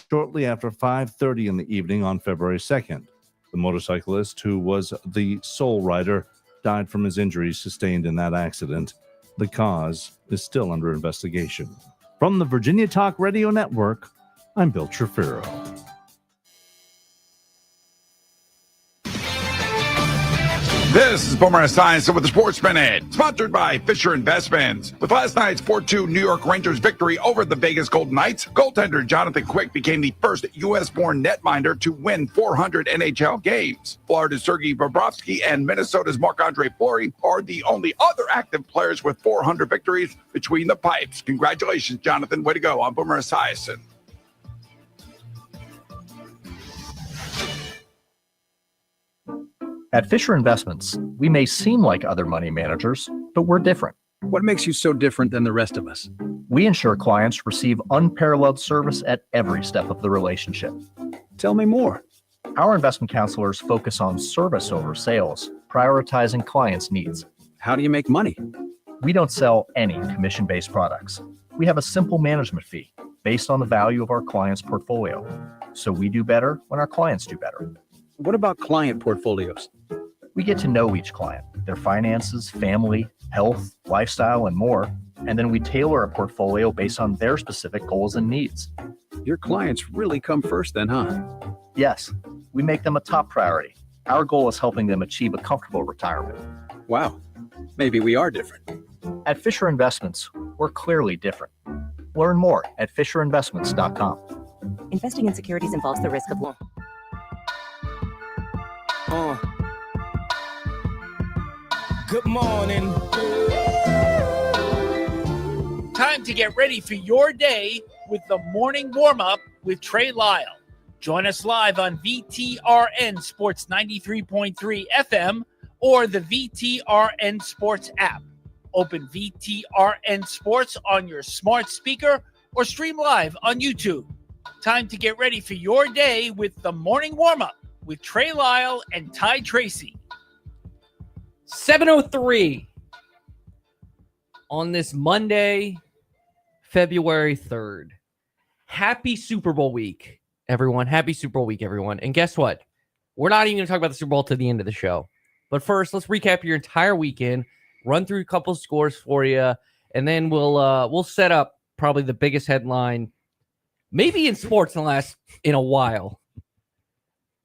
shortly after 5:30 in the evening on February 2nd. The motorcyclist, who was the sole rider, died from his injuries sustained in that accident. The cause is still under investigation. From the Virginia Talk Radio Network, I'm Bill Trefiro. This is Boomer Esiason with the Sports Minute, sponsored by Fisher Investments. With last night's 4-2 New York Rangers victory over the Vegas Golden Knights, goaltender Jonathan Quick became the first U.S.-born netminder to win 400 NHL games. Florida's Sergei Bobrovsky and Minnesota's Marc-Andre Fleury are the only other active players with 400 victories between the pipes. Congratulations, Jonathan. Way to go. I'm Boomer Esiason. At Fisher Investments, we may seem like other money managers, but we're different. What makes you so different than the rest of us? We ensure clients receive unparalleled service at every step of the relationship. Tell me more. Our investment counselors focus on service over sales, prioritizing clients' needs. How do you make money? We don't sell any commission-based products. We have a simple management fee based on the value of our client's portfolio. So we do better when our clients do better. What about client portfolios? We get to know each client, their finances, family, health, lifestyle, and more, and then we tailor a portfolio based on their specific goals and needs. Your clients really come first then, huh? Yes, we make them a top priority. Our goal is helping them achieve a comfortable retirement. Wow, maybe we are different. At Fisher Investments, we're clearly different. Learn more at FisherInvestments.com. Investing in securities involves the risk of loss. Good morning. Time to get ready for your day with the morning warm-up with Trey Lyle. Join us live on VTRN Sports 93.3 FM or the VTRN Sports app. Open VTRN Sports on your smart speaker or stream live on YouTube. Time to get ready for your day with the morning warm-up with Trey Lyle and Ty Tracy. 7:03 on this Monday, February 3rd. Happy Super Bowl week, everyone. Happy Super Bowl week, everyone. And guess what? We're not even going to talk about the Super Bowl to the end of the show. But first, let's recap your entire weekend, run through a couple scores for you, and then we'll set up probably the biggest headline, maybe in sports in a while,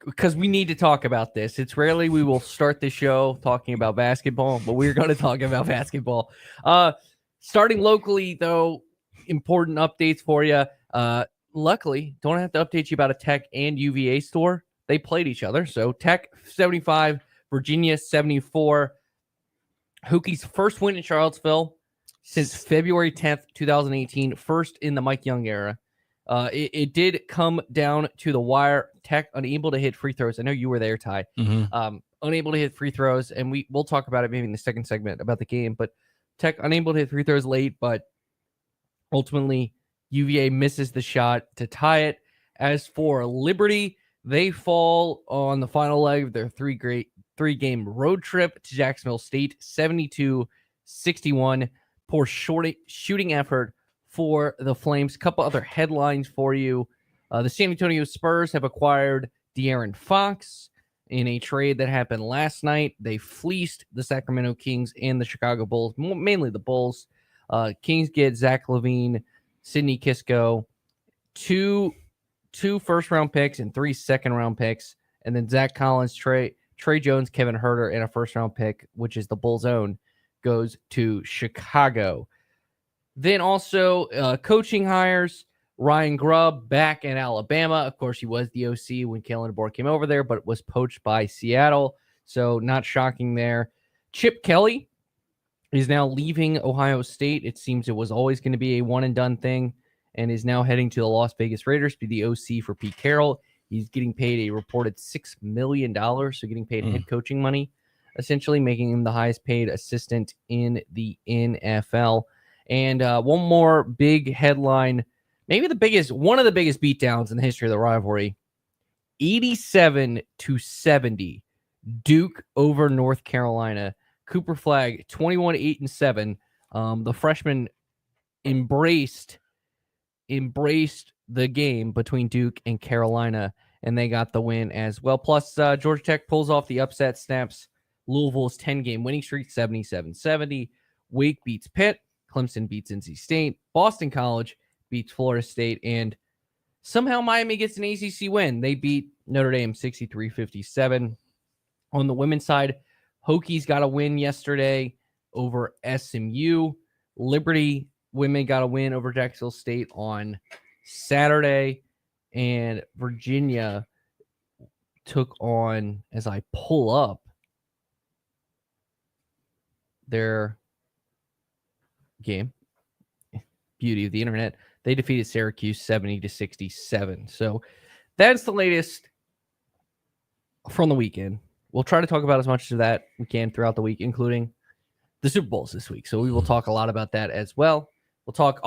because we need to talk about this. It's rarely we will start the show talking about basketball, but we're going to talk about basketball. Starting locally, though, important updates for you. Luckily, don't have to update you about a Tech and UVA store. They played each other. So Tech 75, Virginia 74. Hokies' first win in Charlottesville since February 10th, 2018. First in the Mike Young era. It did come down to the wire. Tech unable to hit free throws. I know you were there, Ty. Mm-hmm. Unable to hit free throws, and we'll talk about it maybe in the second segment about the game. But Tech unable to hit free throws late, but ultimately UVA misses the shot to tie it. As for Liberty, they fall on the final leg of their three-game road trip to Jacksonville State, 72-61. Poor shooting effort for the Flames. Couple other headlines for you. The San Antonio Spurs have acquired De'Aaron Fox in a trade that happened last night. They fleeced the Sacramento Kings and the Chicago Bulls, mainly the Bulls. Kings get Zach LaVine, Sidney Kisco, two first-round picks and 3 second-round picks, and then Zach Collins, Trey Jones, Kevin Huerter, and a first-round pick, which is the Bulls' own, goes to Chicago. Then also coaching hires. Ryan Grubb back in Alabama. Of course, he was the OC when Kalen DeBoer came over there, but was poached by Seattle, so not shocking there. Chip Kelly is now leaving Ohio State. It seems it was always going to be a one-and-done thing, and is now heading to the Las Vegas Raiders to be the OC for Pete Carroll. He's getting paid a reported $6 million, so getting paid head coaching money, essentially making him the highest-paid assistant in the NFL. And one more big headline, maybe one of the biggest beatdowns in the history of the rivalry. 87-70, Duke over North Carolina. Cooper Flagg, 21-8-7. The freshman embraced the game between Duke and Carolina, and they got the win as well. Plus, Georgia Tech pulls off the upset, snaps Louisville's 10-game winning streak, 77-70. Wake beats Pitt. Clemson beats NC State. Boston College beats Florida State. And somehow Miami gets an ACC win. They beat Notre Dame 63-57. On the women's side, Hokies got a win yesterday over SMU. Liberty women got a win over Jacksonville State on Saturday. And Virginia took on, as I pull up their game, beauty of the internet, they defeated Syracuse 70-67. So that's the latest from the weekend. We'll try to talk about as much of that we can throughout the week, including the Super Bowls this week. So we will talk a lot about that as well. We'll talk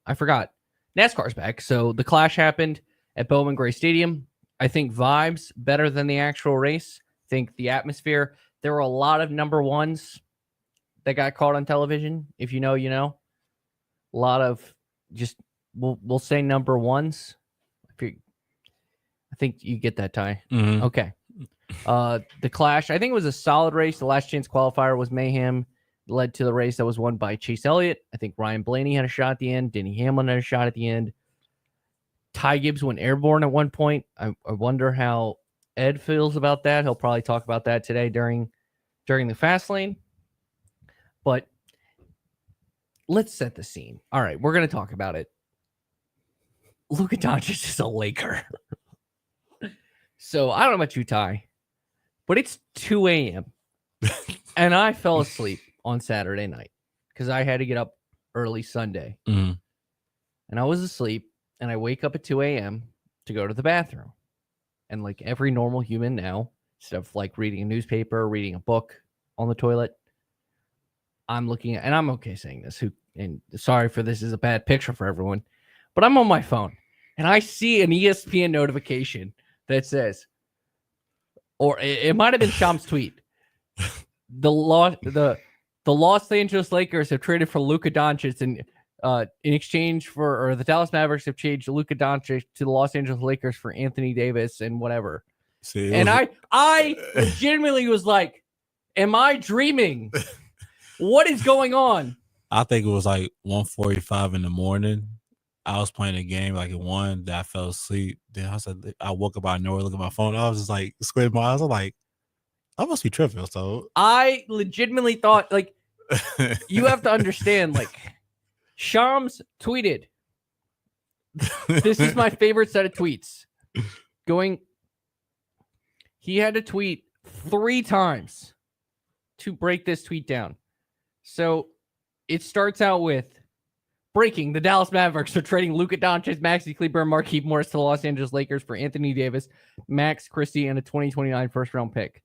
I forgot. NASCAR's back. So the Clash happened at Bowman Gray Stadium. I think vibes better than the actual race. I think the atmosphere. There were a lot of number ones that got caught on television. If you know, you know. A lot of just we'll say number ones. I think you get that, Ty. Mm-hmm. Okay. The Clash, I think it was a solid race. The last chance qualifier was mayhem. Led to the race that was won by Chase Elliott. I think Ryan Blaney had a shot at the end. Denny Hamlin had a shot at the end. Ty Gibbs went airborne at one point. I wonder how Ed feels about that. He'll probably talk about that today during the fast lane. But let's set the scene. All right, we're going to talk about it. Luka Doncic is a Laker. So I don't know about you, Ty, but it's 2 a.m. and I fell asleep on Saturday night because I had to get up early Sunday. Mm-hmm. And I was asleep, and I wake up at 2 a.m. to go to the bathroom. And like every normal human now, instead of like reading a newspaper, reading a book on the toilet, I'm looking at, and I'm okay saying this, and sorry for this is a bad picture for everyone, but I'm on my phone, and I see an ESPN notification that says, or it might have been Sham's tweet, the Los Angeles Lakers have traded for Luka Doncic in exchange for, or the Dallas Mavericks have changed Luka Doncic to the Los Angeles Lakers for Anthony Davis and whatever. See, and I legitimately was like, am I dreaming? What is going on? I think it was like 1:45 in the morning. I was playing a game like at 1 that I fell asleep. Then I woke up out of nowhere, look at my phone. I was just like squinting my eyes. I'm like, I must be tripping. So I legitimately thought, like, you have to understand, like, Shams tweeted, this is my favorite set of tweets. He had to tweet 3 times to break this tweet down. So it starts out with, breaking, the Dallas Mavericks are trading Luka Doncic, Maxi Kleber, and Markieff Morris to the Los Angeles Lakers for Anthony Davis, Max Christie, and a 2029 first-round pick.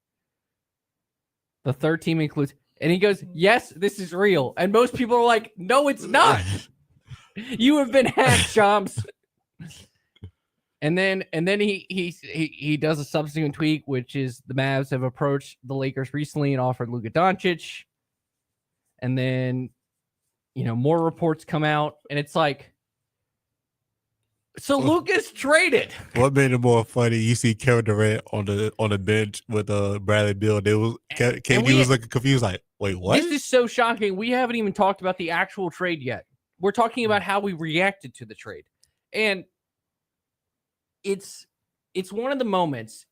The third team includes, and he goes, yes, this is real. And most people are like, no, it's not. You have been hacked, Shams. And then he does a subsequent tweet, which is the Mavs have approached the Lakers recently and offered Luka Doncic. And then, more reports come out, and it's like, so Luka's traded. What made it more funny? You see Kevin Durant on the bench with Bradley Beal. KD was looking confused, like, wait, what? This is so shocking. We haven't even talked about the actual trade yet. We're talking about how we reacted to the trade, and it's one of the moments.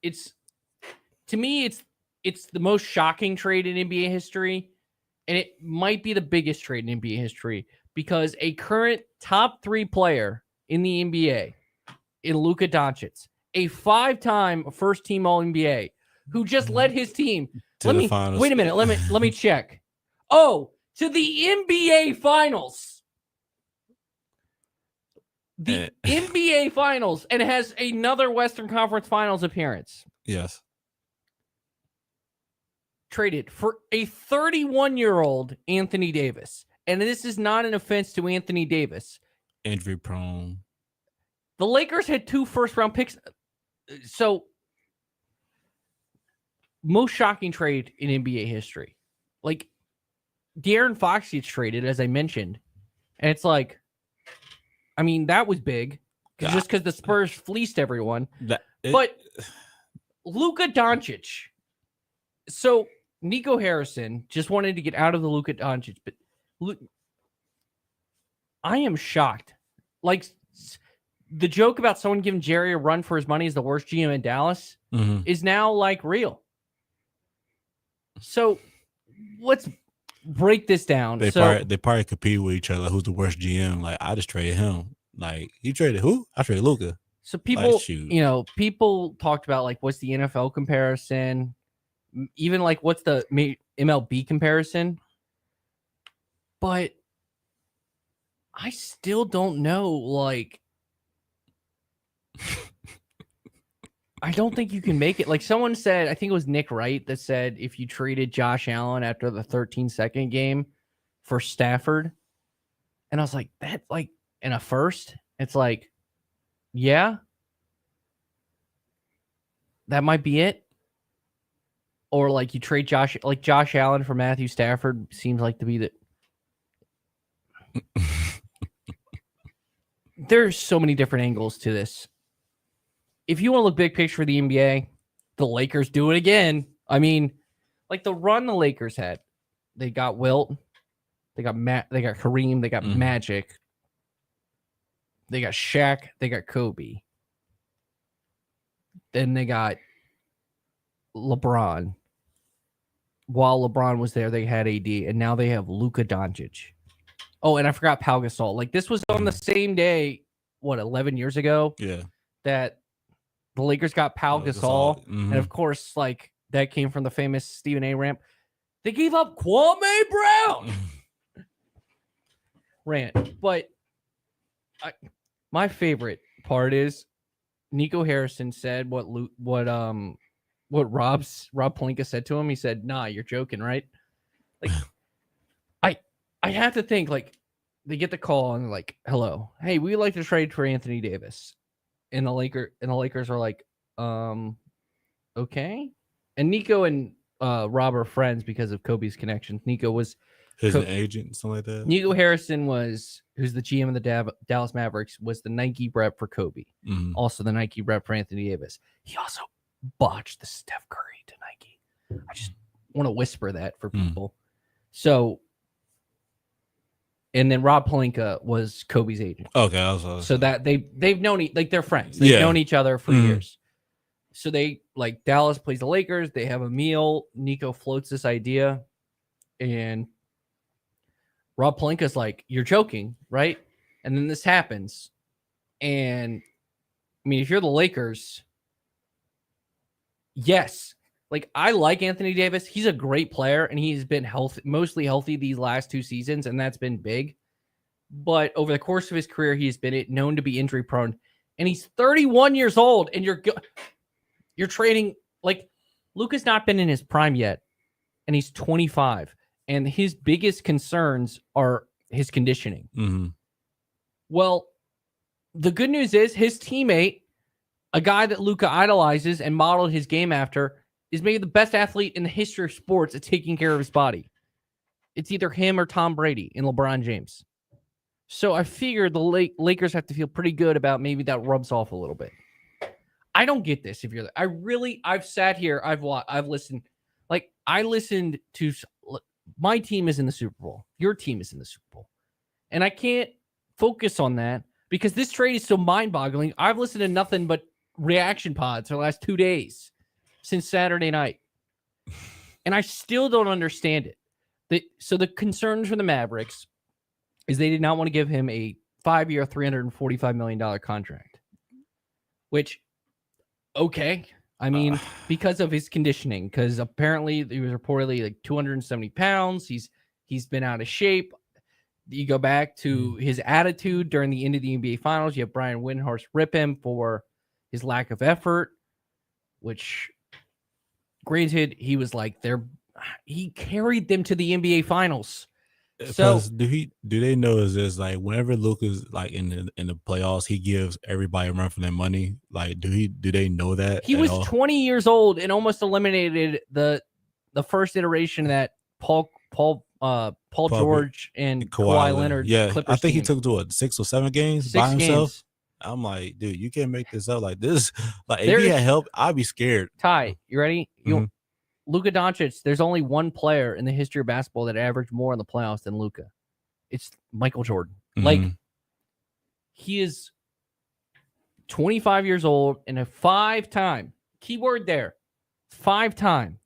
To me, it's the most shocking trade in NBA history. And it might be the biggest trade in NBA history because a current top 3 player in the NBA, in Luka Doncic, a 5-time first-team All-NBA, who just led his team. Finals. Wait a minute. Let me check. Oh, to the NBA Finals. The NBA Finals, and has another Western Conference Finals appearance. Yes. Traded for a 31-year-old Anthony Davis. And this is not an offense to Anthony Davis. Injury prone. The Lakers had 2 first-round picks. So, most shocking trade in NBA history. Like, De'Aaron Fox gets traded, as I mentioned. And it's like, I mean, that was big just because the Spurs fleeced everyone. But Luka Doncic. So Nico Harrison just wanted to get out of the Luka Doncic, but I am shocked. Like the joke about someone giving Jerry a run for his money is the worst GM in Dallas is now like real. So let's break this down. They probably compete with each other. Who's the worst GM? Like I just traded him. Like you traded who? I traded Luka. So people, people talked about like what's the NFL comparison, even like what's the MLB comparison. But I still don't know. Like, I don't think you can make it. Like someone said, I think it was Nick Wright that said if you traded Josh Allen after the 13-second game for Stafford, and I was like, that like in a first, it's like, yeah, that might be it. Or like you trade Josh Allen for Matthew Stafford seems like to be the. There's so many different angles to this. If you want to look big picture for the NBA, the Lakers do it again. I mean, like the run the Lakers had, they got Wilt, they got they got Kareem, they got Magic, they got Shaq, they got Kobe. Then they got LeBron. While LeBron was there, they had AD, and now they have Luka Doncic. Oh, and I forgot Pau Gasol. Like this was on the same day, 11 years ago? Yeah. That the Lakers got Pau Gasol. And of course, like that came from the famous Stephen A. rant. They gave up Kwame Brown. Rant. But my favorite part is Nico Harrison said what Rob Pelinka said to him. He said, "Nah, you're joking, right?" Like I have to think like they get the call and they're like, "Hello, hey, we'd like to trade for Anthony Davis," and the Lakers are like, okay." And Nico and Rob are friends because of Kobe's connections. Nico was his agent, something like that. Nico Harrison who's the GM of the Dallas Mavericks, was the Nike rep for Kobe, also the Nike rep for Anthony Davis. He also botched the Steph Curry to Nike. I just want to whisper that for people. So. And then Rob Pelinka was Kobe's agent. Okay, so that they've known they're friends. They've known each other for years. So they like Dallas plays the Lakers. They have a meal. Nico floats this idea, and Rob Pelinka's like, "You're joking, right?" And then this happens, and I mean, if you're the Lakers, yes. Like, I like Anthony Davis. He's a great player, and he's been mostly healthy these last 2 seasons, and that's been big. But over the course of his career, he's been known to be injury prone. And he's 31 years old, and you're trading like Luka's not been in his prime yet, and he's 25. And his biggest concerns are his conditioning. Well, the good news is his teammate, a guy that Luka idolizes and modeled his game after, is maybe the best athlete in the history of sports at taking care of his body. It's either him or Tom Brady and LeBron James. So I figured the Lakers have to feel pretty good about maybe that rubs off a little bit. I don't get this. I've sat here, I've listened. Like I listened to my team is in the Super Bowl. Your team is in the Super Bowl. And I can't focus on that because this trade is so mind-boggling. I've listened to nothing but reaction pods for the last 2 days. Since Saturday night. And I still don't understand it. So the concerns for the Mavericks is they did not want to give him a 5-year, $345 million contract. Which, okay. I mean, because of his conditioning. Because apparently he was reportedly like 270 pounds. He's been out of shape. You go back to his attitude during the end of the NBA Finals. You have Brian Windhorst rip him for his lack of effort. Which... Granted, he was like he carried them to the NBA Finals. So do they know is this like whenever Luka's like in the playoffs, he gives everybody a run for their money? Like do they know that he was 20 years old and almost eliminated the first iteration that Paul George and Kawhi Leonard. Yeah, Clippers I think team. he took to 6 or 7 games 6 by himself. Games. I'm like, dude, you can't make this up like this. Like, if There's- he had help, I'd be scared. Ty, you ready? Luka Doncic, there's only one player in the history of basketball that averaged more in the playoffs than Luka. It's Michael Jordan. Like, he is 25 years old and a 5-time, keyword there, 5-time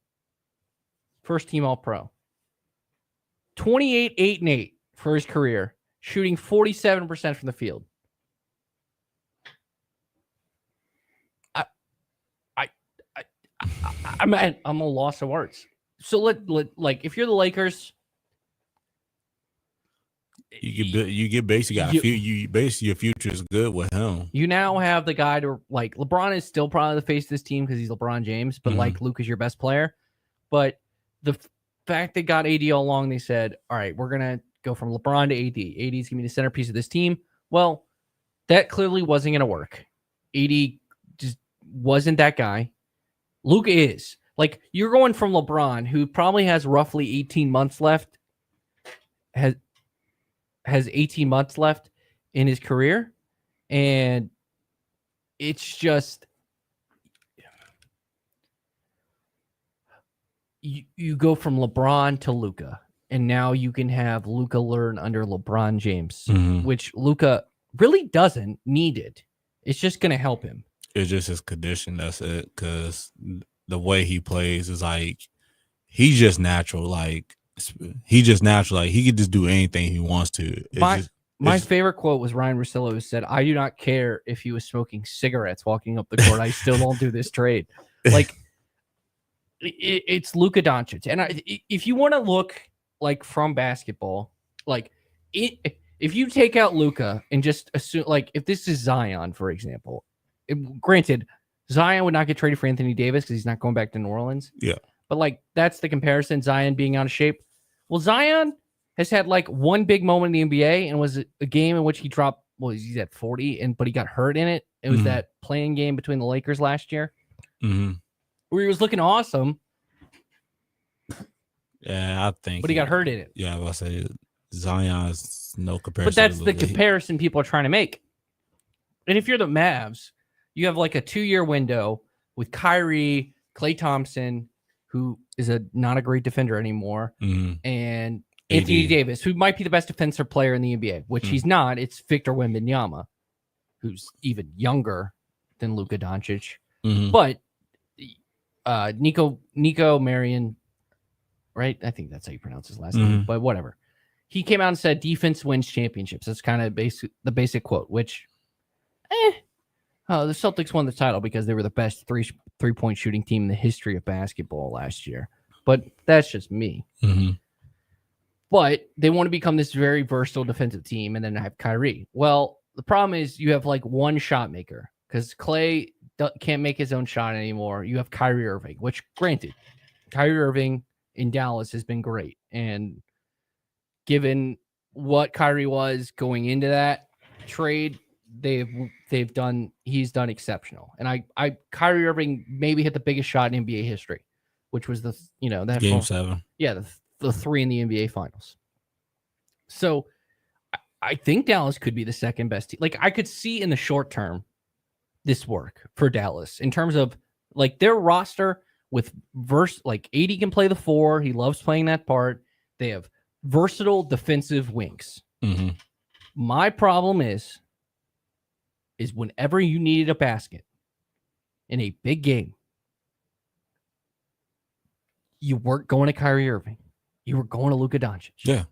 first team All-Pro. 28, 8-8 for his career, shooting 47% from the field. I'm a loss of words. So like if you're the Lakers, you basically your future is good with him. you now have the guy to like LeBron is still probably the face of this team because he's LeBron James, but like Luka's your best player. But the fact they got AD all along, they said, all right, we're gonna go from LeBron to AD. AD is gonna be the centerpiece of this team. Well, that clearly wasn't gonna work. AD just wasn't that guy. Luka is. Like, you're going from LeBron, who probably has roughly 18 months left, has 18 months left in his career, and it's just you go from LeBron to Luka, and now you can have Luka learn under LeBron James, which Luka really doesn't need it. It's just going to help him. It's just his condition. That's it. Because the way he plays is like he's just natural. Like he could just do anything he wants to. My favorite quote was Ryan Russillo, who said, "I do not care if he was smoking cigarettes walking up the court. I still won't do this trade." Like it's Luka Doncic, and if you want to look like from basketball, like if you take out Luka and just assume, like if this is Zion, for example. Granted, Zion would not get traded for Anthony Davis because he's not going back to New Orleans. Yeah. But, like, that's the comparison, Zion being out of shape. Well, Zion has had, like, one big moment in the NBA and was a game in which he dropped, well, he's at 40, but he got hurt in it. It was that playing game between the Lakers last year where he was looking awesome. Yeah, I think. But he got hurt in it. Yeah, I was going to say Zion's no comparison. But that's the comparison people are trying to make. And if you're the Mavs, you have like a 2-year window with Kyrie, Klay Thompson, who is not a great defender anymore, and Anthony Davis, who might be the best defensive player in the NBA, which he's not. It's Victor Wembanyama, who's even younger than Luka Doncic. But Nico Marion, right? I think that's how you pronounce his last name, but whatever. He came out and said defense wins championships. That's kind of the basic quote, which the Celtics won the title because they were the best three-point shooting team in the history of basketball last year. But that's just me. But they want to become this very versatile defensive team and then have Kyrie. Well, the problem is you have like one shot maker because Klay can't make his own shot anymore. You have Kyrie Irving, which granted, Kyrie Irving in Dallas has been great. And given what Kyrie was going into that trade, he's done exceptional. And Kyrie Irving maybe hit the biggest shot in NBA history, which was that Game 7. Yeah, the 3 in the NBA finals. So I think Dallas could be the second best team. Like I could see in the short term this work for Dallas in terms of like their roster with like AD can play the 4. He loves playing that part. They have versatile defensive wings. My problem is whenever you needed a basket in a big game, you weren't going to Kyrie Irving. You were going to Luka Doncic. Yeah.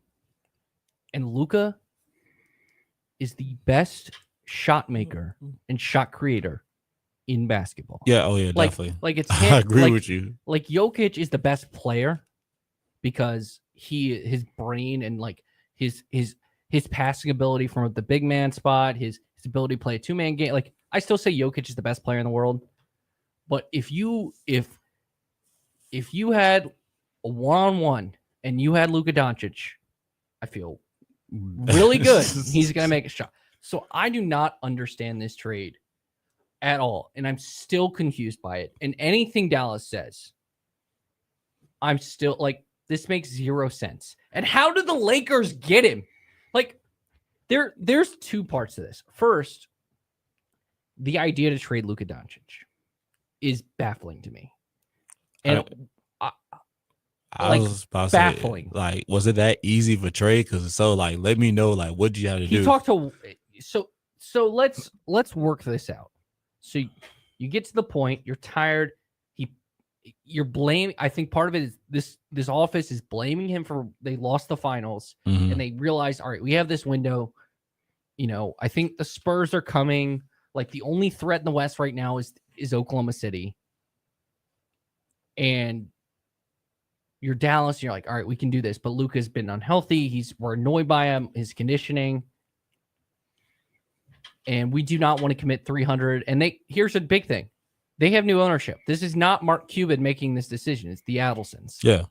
And Luka is the best shot maker and shot creator in basketball. Yeah, oh yeah, definitely. Like it's I agree with you. Like Jokic is the best player because his brain and like his passing ability from the big man spot, his ability to play a 2-man game. Like I still say Jokic is the best player in the world. But if you had a 1-on-1 and you had Luka Doncic, I feel really good. He's going to make a shot. So I do not understand this trade at all. And I'm still confused by it. And anything Dallas says, I'm still like, this makes 0 sense. And how did the Lakers get him? Like, there's 2 parts to this. First, the idea to trade Luka Doncic is baffling to me. And I was about to baffling. say, like, was it that easy for Trey? Because it's so, like, let me know, like, what you have to do. He talked to so let's work this out. So you get to the point, you're tired. You're blaming. I think part of it is this office is blaming him for they lost the finals and they realized, all right, we have this window. You know, I think the Spurs are coming. Like the only threat in the West right now is Oklahoma City. And you're Dallas, you're like, all right, we can do this. But Luka's been unhealthy. We're annoyed by him, his conditioning. And we do not want to commit 300. And here's a big thing. They have new ownership. This is not Mark Cuban making this decision. It's the Adelsons. Yeah.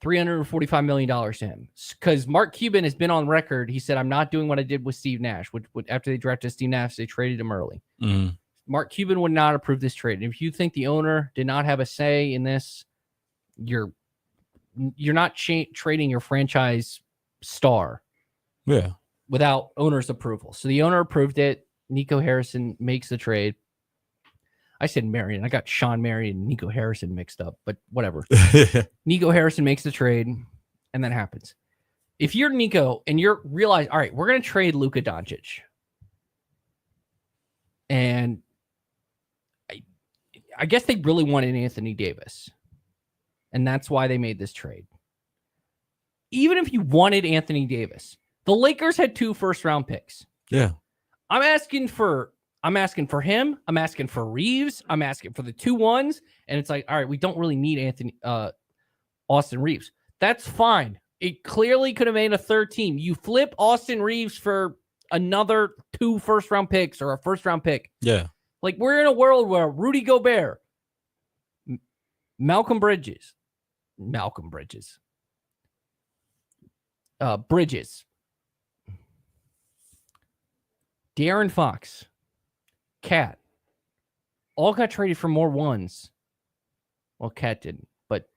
$345 million to him. Because Mark Cuban has been on record. He said, I'm not doing what I did with Steve Nash. After they drafted Steve Nash, they traded him early. Mark Cuban would not approve this trade. And if you think the owner did not have a say in this, you're not trading your franchise star. Yeah. Without owner's approval. So the owner approved it. Nico Harrison makes the trade. I said Marion. I got Sean Marion and Nico Harrison mixed up, but whatever. Nico Harrison makes the trade, and that happens. If you're Nico and you're realize, all right, we're going to trade Luka Doncic. And I guess they really wanted Anthony Davis. And that's why they made this trade. Even if you wanted Anthony Davis, the Lakers had 2 first-round picks. Yeah. I'm asking for him. I'm asking for Reeves. I'm asking for the 2 ones. And it's like, all right, we don't really need Austin Reeves. That's fine. It clearly could have made a third team. You flip Austin Reeves for another 2 first-round picks or a first-round pick. Yeah. Like, we're in a world where Rudy Gobert, Bridges, De'Aaron Fox, Cat, all got traded for more ones. Well, Cat didn't, but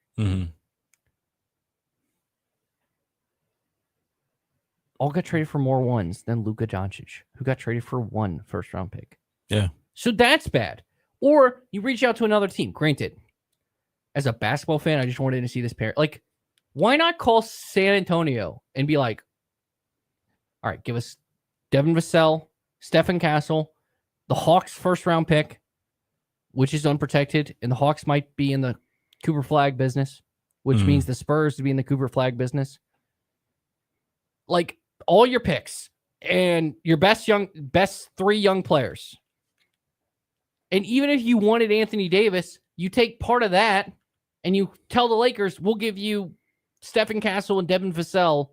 all got traded for more ones than Luka Doncic, who got traded for 1 first-round pick. Yeah. So that's bad. Or you reach out to another team. Granted, as a basketball fan, I just wanted to see this pair. Like, why not call San Antonio and be like, all right, give us Devin Vassell, Stephen Castle, the Hawks first-round pick, which is unprotected, and the Hawks might be in the Cooper Flag business, which means the Spurs to be in the Cooper Flag business. Like, all your picks and your best 3 young players. And even if you wanted Anthony Davis, you take part of that and you tell the Lakers, we'll give you Stephen Castle and Devin Vassell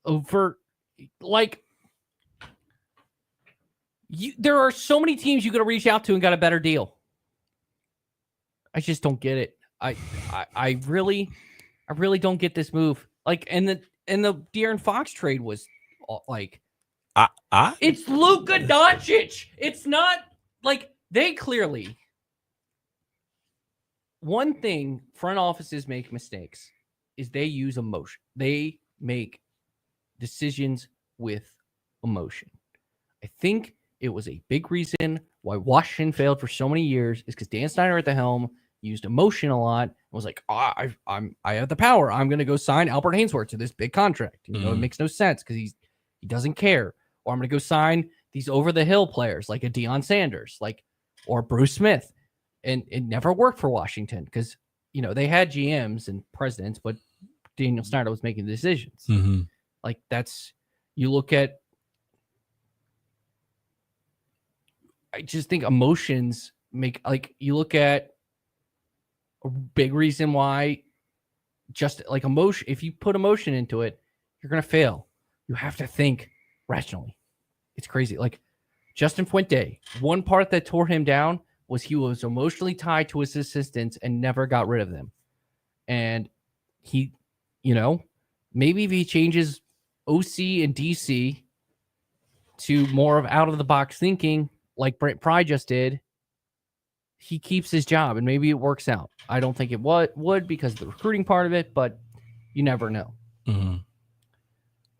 over, like, there are so many teams you could have reached out to and got a better deal. I just don't get it. I really don't get this move. Like, and the De'Aaron Fox trade was like, it's Luka Doncic. It's not like they clearly. One thing front offices make mistakes is they use emotion. They make decisions with emotion. I think it was a big reason why Washington failed for so many years is because Dan Snyder at the helm used emotion a lot and was like, I have the power. I'm going to go sign Albert Hainsworth to this big contract. You know, it makes no sense because he doesn't care. Or I'm going to go sign these over-the-hill players like a Deion Sanders, or Bruce Smith. And it never worked for Washington because, you know, they had GMs and presidents, but Daniel Snyder was making the decisions. Like, you look at, I just think emotions make, like, you look at a big reason why just like emotion, if you put emotion into it, you're going to fail. You have to think rationally. It's crazy. Like Justin Fuente, one part that tore him down was he was emotionally tied to his assistants and never got rid of them. And he, you know, maybe if he changes OC and DC to more of out of the box thinking, like Brent Pry just did, he keeps his job and maybe it works out. I don't think it would because of the recruiting part of it, but you never know.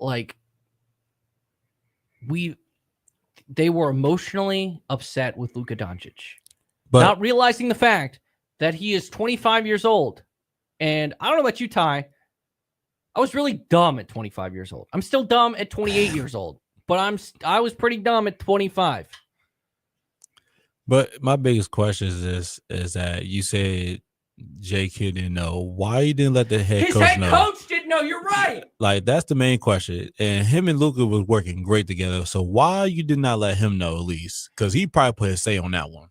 Like they were emotionally upset with Luka Doncic, But not realizing the fact that he is 25 years old. And I don't know about you, Ty. I was really dumb at 25 years old. I'm still dumb at 28 years old, but I was pretty dumb at 25. But my biggest question is that you said JQ didn't know. Why you didn't let the head coach know? Coach didn't know. You're right. Like, that's the main question. And him and Luka was working great together. So why you did not let him know at least? Because he probably put his say on that one.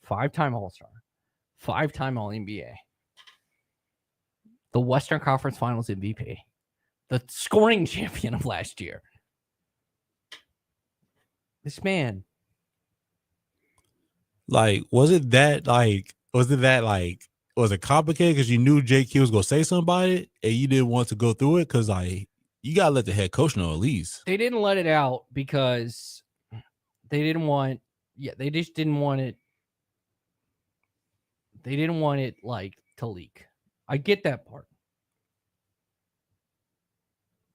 5-time All-Star. 5-time All-NBA. The Western Conference Finals MVP. The scoring champion of last year. This man. Like, was it complicated because you knew JQ was going to say something about it and you didn't want to go through it? Because, like, you got to let the head coach know at least. They didn't let it out because they just didn't want it. They didn't want it, like, to leak. I get that part.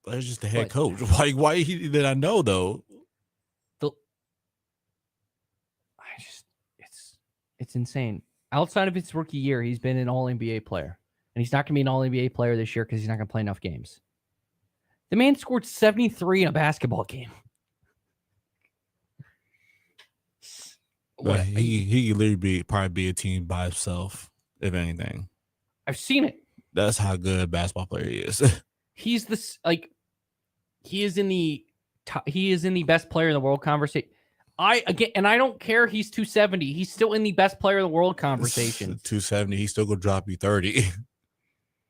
But it's just the head coach. Like, why did I know, though? It's insane. Outside of his rookie year, he's been an All-NBA player. And he's not going to be an All-NBA player this year because he's not going to play enough games. The man scored 73 in a basketball game. But he could literally probably be a team by himself, if anything. I've seen it. That's how good a basketball player he is. He is in the best player in the world conversation. I don't care. He's 270. He's still in the best player in the world conversation. 270. He's still gonna drop you 30.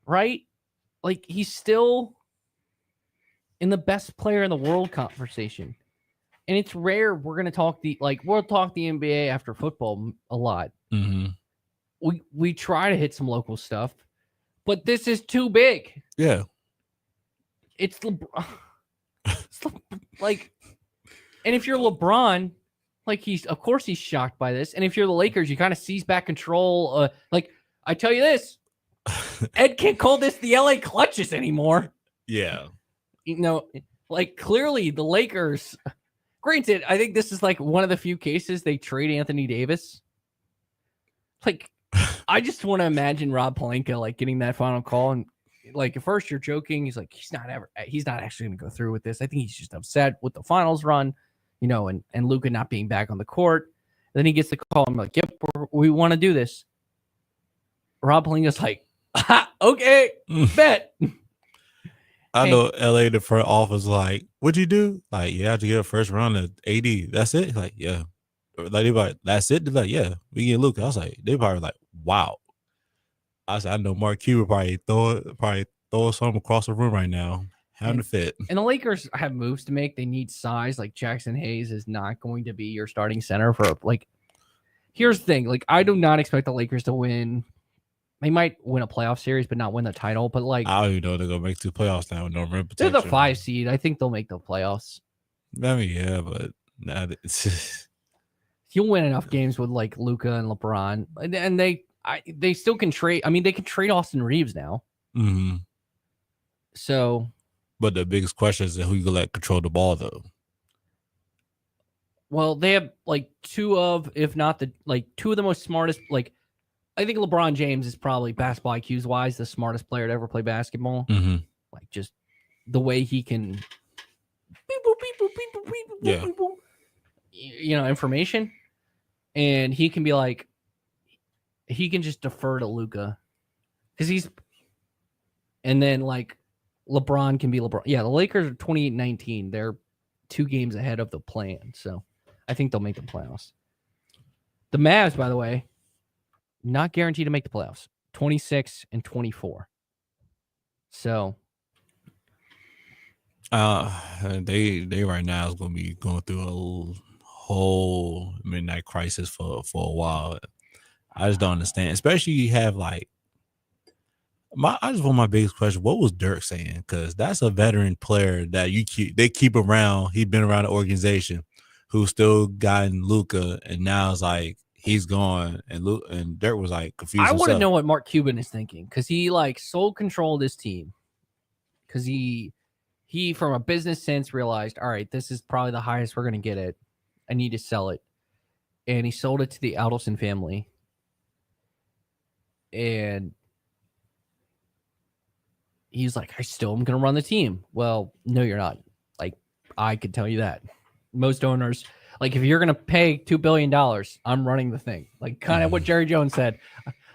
Right? Like, he's still in the best player in the world conversation. And it's rare we're gonna talk we'll talk the NBA after football a lot. Mm-hmm. We try to hit some local stuff, but this is too big. Yeah. It's LeBron. And if you're LeBron, of course he's shocked by this. And if you're the Lakers, you kind of seize back control. I tell you this, Ed can't call this the LA Clutches anymore. Yeah. Clearly the Lakers, granted, I think this is one of the few cases they trade Anthony Davis. I just want to imagine Rob Pelinka getting that final call and at first you're joking. He's he's not actually going to go through with this. I think he's just upset with the finals run, and Luka not being back on the court. And then he gets the call. I'm like, yep, we want to do this. Rob Pelinka's like, okay, bet. I know LA, the front office, what'd you do? I had to get a first round of AD. That's it? Yeah. They like, that's it? They're like, yeah, we get Luka. I was like, they probably wow. I said, I know Mark Cuban probably throw something across the room right now. Having to fit. And the Lakers have moves to make. They need size. Jackson Hayes is not going to be your starting center for here's the thing. I do not expect the Lakers to win. They might win a playoff series, but not win the title. But I don't even know they're gonna make 2 playoffs now with no rim protection. They're the 5 seed. I think they'll make the playoffs. I mean, yeah, but it's just... You'll win enough games with Luka and LeBron, and they still can trade. I mean, they can trade Austin Reeves now. Mm-hmm. So, but the biggest question is who you can let control the ball, though. Well, they have two of the most smartest. I think LeBron James is probably basketball IQs wise the smartest player to ever play basketball. Mm-hmm. Just the way he can, information, and he can be he can just defer to Luka because and then LeBron can be LeBron. Yeah, the Lakers are 28-19. They're 2 games ahead of the plan, so I think they'll make the playoffs. The Mavs, by the way, not guaranteed to make the playoffs. 26 and 24. So, they right now is going to be going through a whole midnight crisis for a while. I just don't understand, especially you have I just want my biggest question. What was Dirk saying? Because that's a veteran player that they keep around. He's been around the organization who's still gotten Luka, and now it's he's gone. And Dirk was confused. I want to know what Mark Cuban is thinking because he sole controlled his team because he from a business sense realized, all right, this is probably the highest we're going to get it. I need to sell it. And he sold it to the Adelson family. And he's like, I still am going to run the team. Well, no, you're not. Like, I could tell you that. Most owners, like, if you're going to pay $2 billion, I'm running the thing. Like, kind of what Jerry Jones said.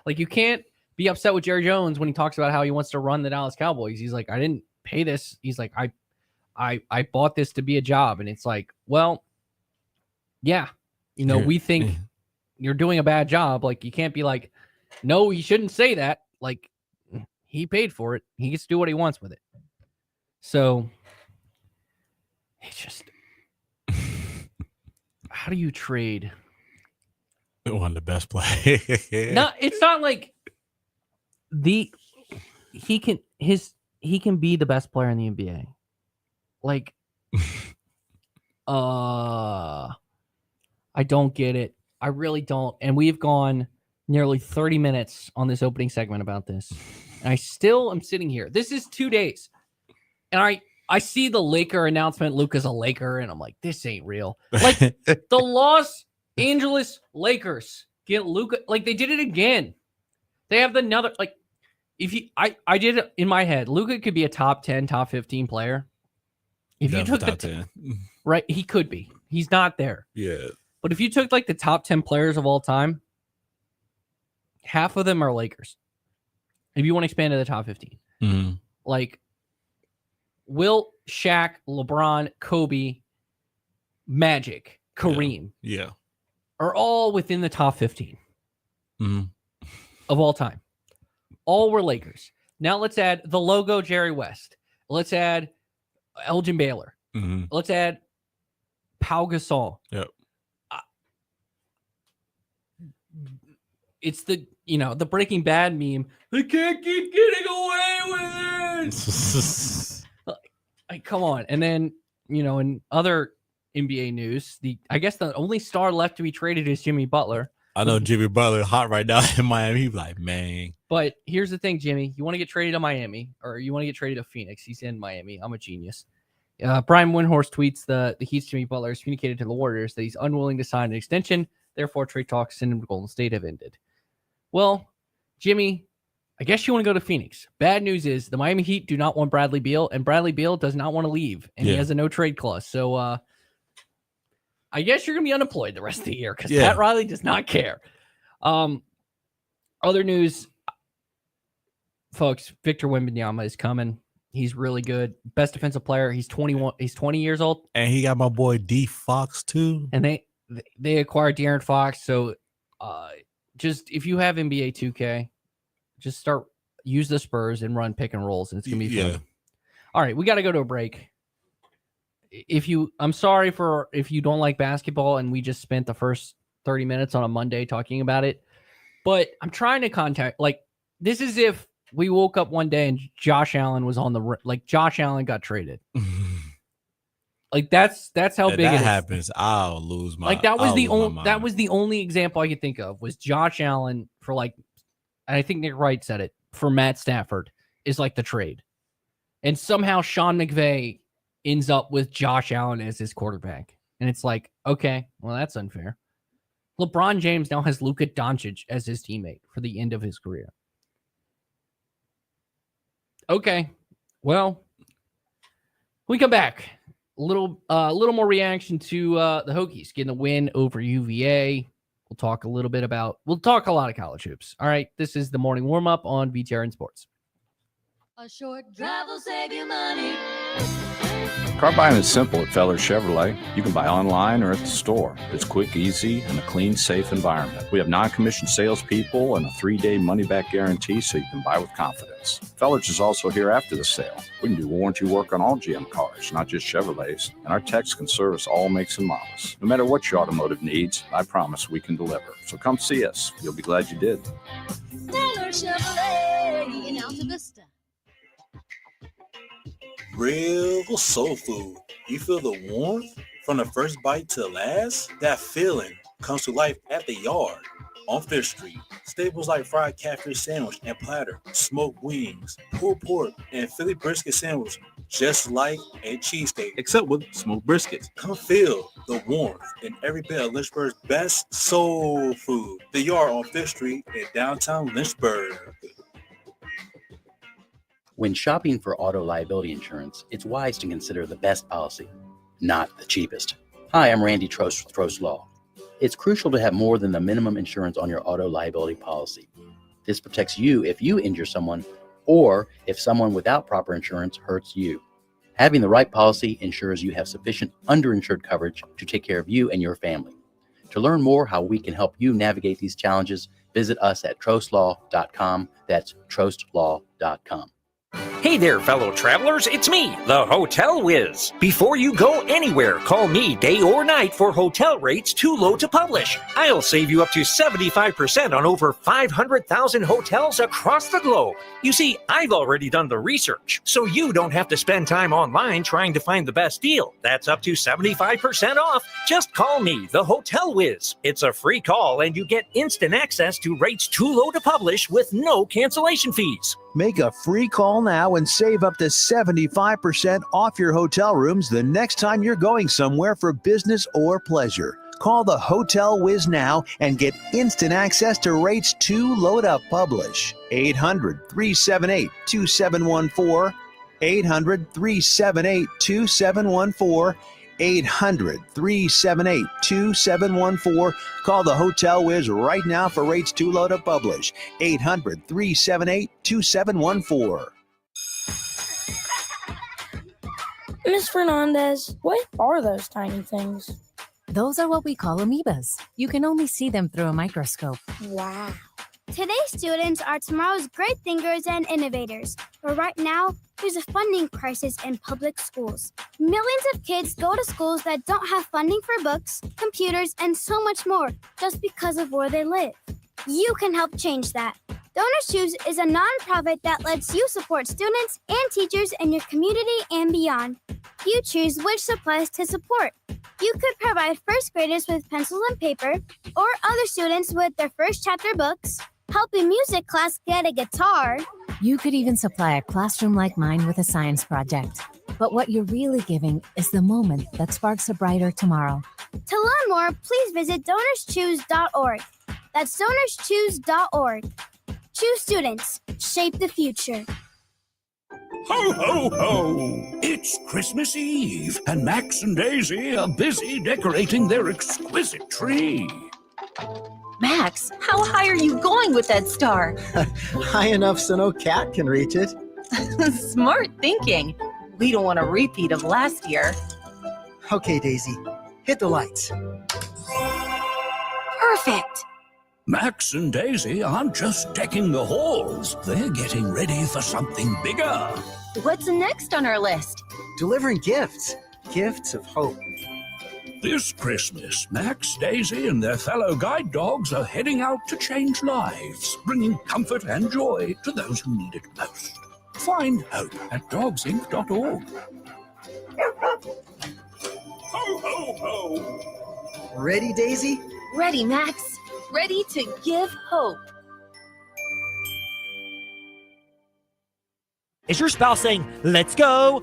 Like, you can't be upset with Jerry Jones when he talks about how he wants to run the Dallas Cowboys. He's like, I didn't pay this. He's like, I bought this to be a job. And it's like, well, yeah, we think you're doing a bad job. Like, you can't be like, no, you shouldn't say that. Like, he paid for it. He gets to do what he wants with it. So it's just, how do you trade one of the best players? No, it's not like he can be the best player in the NBA. Like, I don't get it. I really don't. And we've gone nearly 30 minutes on this opening segment about this. And I still am sitting here. This is 2 days. And I see the Laker announcement. Luka's a Laker. And I'm like, this ain't real. Like, the Los Angeles Lakers get Luka. Like, they did it again. They have another, like, I did it in my head. Luka could be a top 10, top 15 player. If you took the 10. Right, he could be. He's not there. Yeah. But if you took like the top 10 players of all time, half of them are Lakers. If you want to expand to the top 15. Mm-hmm. Like Wilt, Shaq, LeBron, Kobe, Magic, Kareem. Yeah. Are all within the top 15 of all time. All were Lakers. Now let's add the logo Jerry West. Let's add Elgin Baylor. Mm-hmm. Let's add Pau Gasol. Yep. It's the Breaking Bad meme. They can't keep getting away with it. Like, come on. And then, in other NBA news, I guess the only star left to be traded is Jimmy Butler. I know Jimmy Butler hot right now in Miami. He's like, man. But here's the thing, Jimmy. You want to get traded to Miami, or you want to get traded to Phoenix. He's in Miami. I'm a genius. Brian Windhorst tweets the Heat's Jimmy Butler has communicated to the Warriors that he's unwilling to sign an extension. Therefore, trade talks in Golden State have ended. Well, Jimmy, I guess you want to go to Phoenix. Bad news is the Miami Heat do not want Bradley Beal, and Bradley Beal does not want to leave, and he has a no-trade clause. So I guess you're going to be unemployed the rest of the year because Pat Riley does not care. Other news, folks, Victor Wembanyama is coming. He's really good. Best defensive player. He's 21. He's 20 years old. And he got my boy D Fox too. And they acquired De'Aaron Fox. So just if you have NBA 2K, just use the Spurs and run pick and rolls, and it's gonna be fun. All right, we got to go to a break. I'm sorry if you don't like basketball and we just spent the first 30 minutes on a Monday talking about it, but I'm trying to this is if we woke up one day and Josh Allen was Josh Allen got traded. Like that's how big it happens. I'll lose my that was the only example I could think of was Josh Allen for and I think Nick Wright said it for Matt Stafford is like the trade. And somehow Sean McVay ends up with Josh Allen as his quarterback. And it's like, okay, well, that's unfair. LeBron James now has Luka Doncic as his teammate for the end of his career. Okay, well, we come back. A little more reaction to the Hokies getting a win over UVA. We'll talk a lot of college hoops. All right, this is the morning warm-up on VTRN Sports. A short drive will save you money. Car buying is simple at Feller Chevrolet. You can buy online or at the store. It's quick, easy, and a clean, safe environment. We have non-commissioned salespeople and a 3-day money-back guarantee so you can buy with confidence. Feller's is also here after the sale. We can do warranty work on all GM cars, not just Chevrolets, and our techs can service all makes and models. No matter what your automotive needs, I promise we can deliver. So come see us. You'll be glad you did. Feller Chevrolet in Alta Vista. Real soul food. You feel the warmth from the first bite to the last? That feeling comes to life at the Yard on 5th Street. Staples like fried catfish sandwich and platter, smoked wings, pulled pork, and Philly brisket sandwich just like a cheesesteak. Except with smoked briskets. Come feel the warmth in every bit of Lynchburg's best soul food. The Yard on 5th Street in downtown Lynchburg. When shopping for auto liability insurance, it's wise to consider the best policy, not the cheapest. Hi, I'm Randy Trost with Trost Law. It's crucial to have more than the minimum insurance on your auto liability policy. This protects you if you injure someone or if someone without proper insurance hurts you. Having the right policy ensures you have sufficient underinsured coverage to take care of you and your family. To learn more how we can help you navigate these challenges, visit us at trostlaw.com. That's trostlaw.com. Hey there, fellow travelers. It's me, the Hotel Whiz. Before you go anywhere, call me day or night for hotel rates too low to publish. I'll save you up to 75% on over 500,000 hotels across the globe. You see, I've already done the research, so you don't have to spend time online trying to find the best deal. That's up to 75% off. Just call me, the Hotel Whiz. It's a free call, and you get instant access to rates too low to publish with no cancellation fees. Make a free call now and save up to 75% off your hotel rooms the next time you're going somewhere for business or pleasure. Call the Hotel Whiz now and get instant access to rates too low to publish. 800-378-2714. 800-378-2714. 800-378-2714. Call the Hotel Whiz right now for rates too low to publish. 800-378-2714. Miss Fernandez, what are those tiny things? Those are what we call amoebas. You can only see them through a microscope. Wow. Today's students are tomorrow's great thinkers and innovators. But right now, there's a funding crisis in public schools. Millions of kids go to schools that don't have funding for books, computers, and so much more just because of where they live. You can help change that. Donors Choose is a nonprofit that lets you support students and teachers in your community and beyond. You choose which supplies to support. You could provide first graders with pencils and paper, or other students with their first chapter books, help a music class get a guitar. You could even supply a classroom like mine with a science project. But what you're really giving is the moment that sparks a brighter tomorrow. To learn more, please visit DonorsChoose.org. That's DonorsChoose.org. Choose students. Shape the future. Ho, ho, ho! It's Christmas Eve, and Max and Daisy are busy decorating their exquisite tree. Max, how high are you going with that star? High enough so no cat can reach it. Smart thinking. We don't want a repeat of last year. Okay, Daisy, hit the lights. Perfect. Max and Daisy aren't just decking the halls, they're getting ready for something bigger. What's next on our list? Delivering gifts. Gifts of hope. This Christmas, Max, Daisy, and their fellow guide dogs are heading out to change lives, bringing comfort and joy to those who need it most. Find hope at dogsinc.org. Ho, ho, ho! Ready, Daisy? Ready, Max. Ready to give hope. Is your spouse saying, let's go,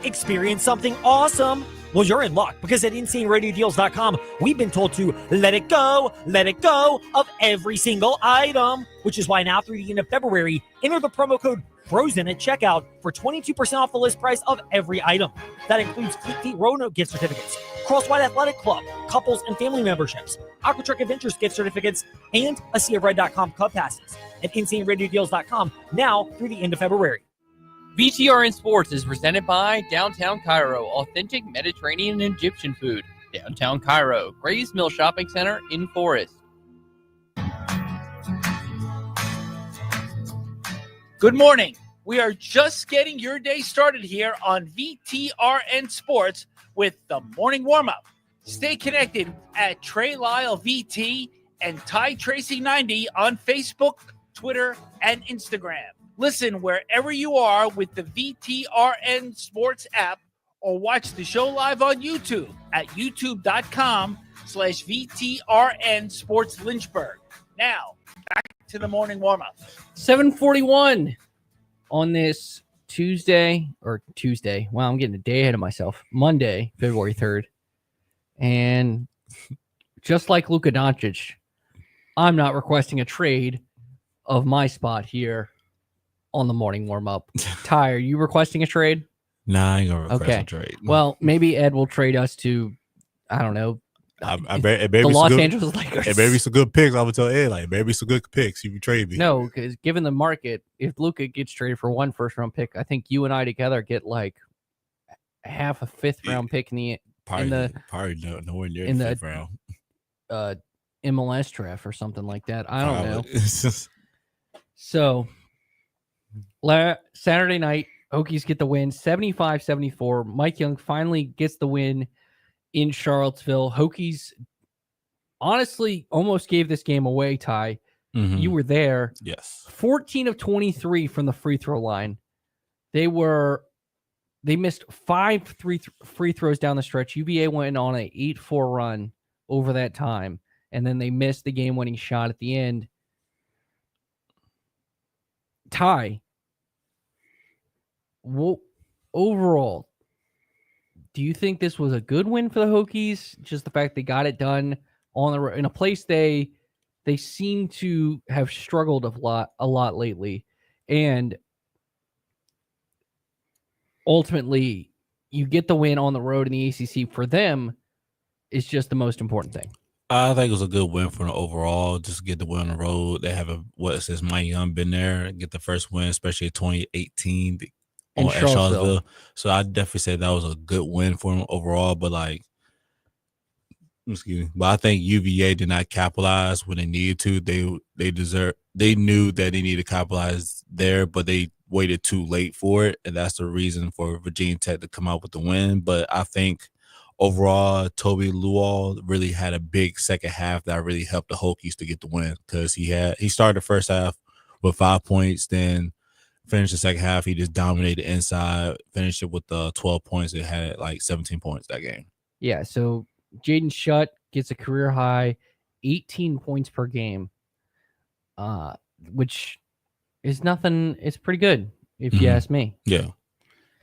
experience something awesome? Well, you're in luck, because at InsaneRadioDeals.com, we've been told to let it go of every single item, which is why now through the end of February, enter the promo code FROZEN at checkout for 22% off the list price of every item. That includes Keep Feet Roanoke gift certificates, Crosswhite Athletic Club, couples and family memberships, Aquatrek Adventures gift certificates, and a SeaofRed.com club passes at InsaneRadioDeals.com now through the end of February. VTRN Sports is presented by Downtown Cairo, authentic Mediterranean and Egyptian food. Downtown Cairo, Gray's Mill Shopping Center in Forest. Good morning. We are just getting your day started here on VTRN Sports with the morning warm-up. Stay connected at Trey Lyle VT and Ty Tracy 90 on Facebook, Twitter, and Instagram. Listen wherever you are with the VTRN Sports app, or watch the show live on YouTube at youtube.com/VTRN Sports Lynchburg. Now, back to the morning warm-up. 7:41 on this Tuesday. Wow, I'm getting a day ahead of myself. Monday, February 3rd. And just like Luka Doncic, I'm not requesting a trade of my spot here on the morning warm-up. Ty, are you requesting a trade? Nah, I ain't gonna request a trade. Well, maybe Ed will trade us to, I don't know, I bet it may the be Los some good, Angeles Lakers. It may be some good picks. I'm gonna tell Ed, like, maybe some good picks. You can trade me. No, because given the market, if Luka gets traded for one first-round pick, I think you and I together get like half a fifth-round pick in probably nowhere near the fifth round. MLS draft or something like that. I don't know. Probably. So, Saturday night, Hokies get the win, 75-74. Mike Young finally gets the win in Charlottesville. Hokies honestly almost gave this game away, Ty. Mhm. You were there. Yes. 14 of 23 from the free throw line. They missed 5 free throws down the stretch. UVA went on an 8-4 run over that time, and then they missed the game-winning shot at the end. Ty, overall, do you think this was a good win for the Hokies? Just the fact they got it done on the in a place they seem to have struggled a lot lately, and ultimately you get the win on the road in the ACC. For them, is just the most important thing. I think it was a good win for them overall. Just get the win on the road. They have since Mike Young been there, get the first win, especially in 2018 In at Charlottesville. So I definitely say that was a good win for them overall. But I think UVA did not capitalize when they needed to. They knew that they needed to capitalize there, but they waited too late for it, and that's the reason for Virginia Tech to come out with the win. But I think overall, Toby Lual really had a big second half that really helped the Hokies to get the win, because he started the first half with 5 points, then finished the second half. He just dominated inside, finished it with 12 points. It had like 17 points that game. Yeah, so Jaden Shutt gets a career high 18 points per game, which is nothing. It's pretty good if you ask me. Yeah,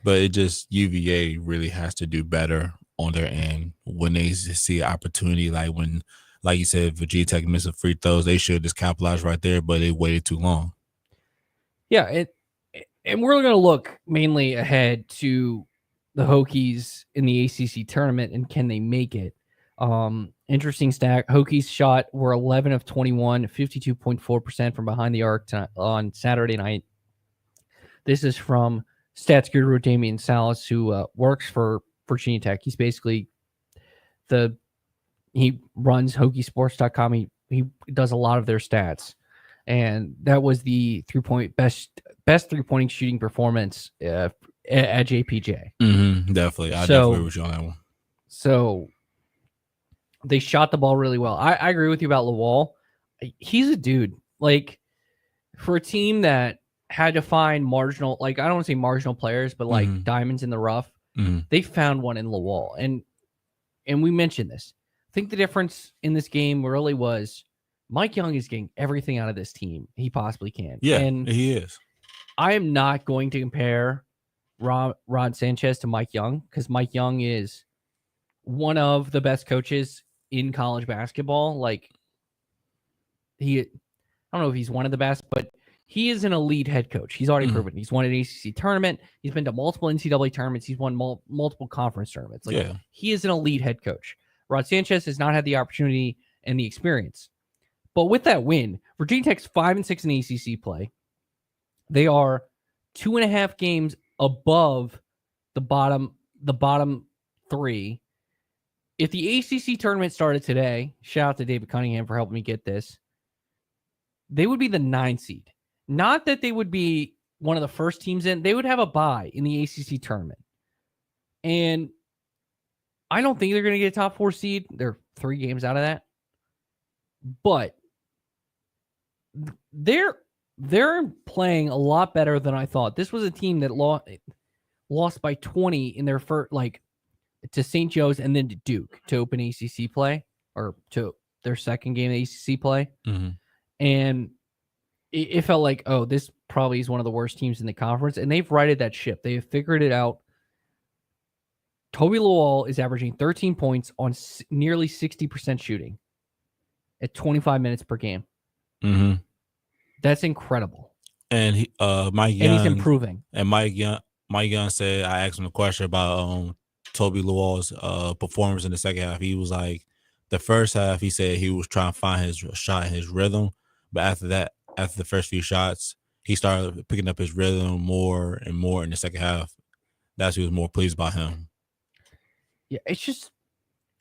but it just UVA really has to do better on their end when they see an opportunity. Like you said, Virginia Tech missing free throws. They should just capitalize right there, but they waited too long. Yeah, and we're going to look mainly ahead to the Hokies in the ACC tournament and can they make it. Interesting stat, Hokies shot were 11 of 21, 52.4% from behind the arc on Saturday night. This is from stats guru Damian Salas, who works for Virginia Tech. He's basically he runs Hokiesports.com. He does a lot of their stats, and that was the best 3-point shooting performance at JPJ. Definitely, I definitely agree with you on that one. So they shot the ball really well. I agree with you about Lawal. He's a dude. Like, for a team that had to find marginal, I don't want to say marginal players, but diamonds in the rough, they found one in Lawal. And we mentioned this. I think the difference in this game really was Mike Young is getting everything out of this team he possibly can. Yeah, and he is. I am not going to compare Ron Sanchez to Mike Young, because Mike Young is one of the best coaches in college basketball. I don't know if he's one of the best, but he is an elite head coach. He's already proven. He's won an ACC tournament. He's been to multiple NCAA tournaments. He's won multiple conference tournaments. He is an elite head coach. Rod Sanchez has not had the opportunity and the experience. But with that win, Virginia Tech's 5-6 in ACC play. They are 2.5 games above the bottom three. If the ACC tournament started today, shout out to David Cunningham for helping me get this, they would be the 9 seed. Not that they would be one of the first teams in. They would have a bye in the ACC tournament. And I don't think they're going to get a top 4 seed. They're 3 games out of that. But they're playing a lot better than I thought. This was a team that lost by 20 in their first, to St. Joe's and then to Duke to open ACC play, or to their second game of ACC play. Mm-hmm. And it felt like, this probably is one of the worst teams in the conference, and they've righted that ship. They have figured it out. Toby Lawal is averaging 13 points on nearly 60% shooting at 25 minutes per game. Mm-hmm. That's incredible. And Mike Young, and he's improving. And Mike Young said, I asked him a question about Toby Lawal's performance in the second half. He was like, the first half, he said he was trying to find his shot and his rhythm. But after that, after the first few shots, he started picking up his rhythm more and more in the second half. That's what he was more pleased by him. Yeah,